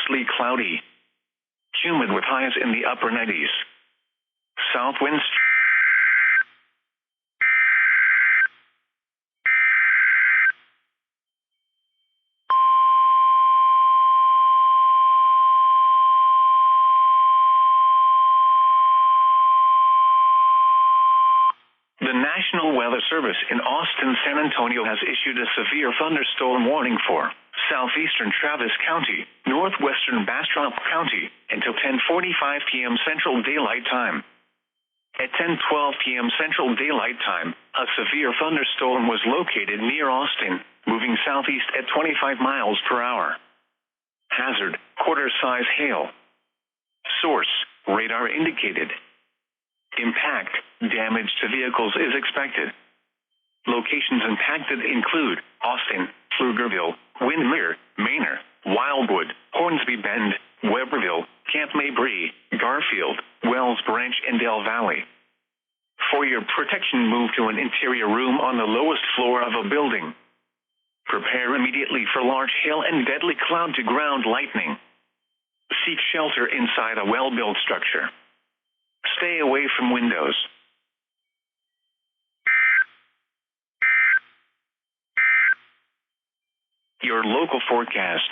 mostly cloudy. Humid with highs in the upper 90s. South winds. The National Weather Service in Austin, San Antonio has issued a severe thunderstorm warning for southeastern Travis County, northwestern Bastrop County, until 10:45 p.m. Central Daylight Time. At 10:12 p.m. Central Daylight Time, a severe thunderstorm was located near Austin, moving southeast at 25 miles per hour. Hazard, quarter-size hail. Source, radar indicated. Impact, damage to vehicles is expected. Locations impacted include Austin, Pflugerville, Windermere, Manor, Wildwood, Hornsby Bend, Weberville, Camp Mabry, Garfield, Wells Branch, and Del Valley. For your protection, move to an interior room on the lowest floor of a building. Prepare immediately for large hail and deadly cloud-to-ground lightning. Seek shelter inside a well-built structure. Stay away from windows. Your local forecast.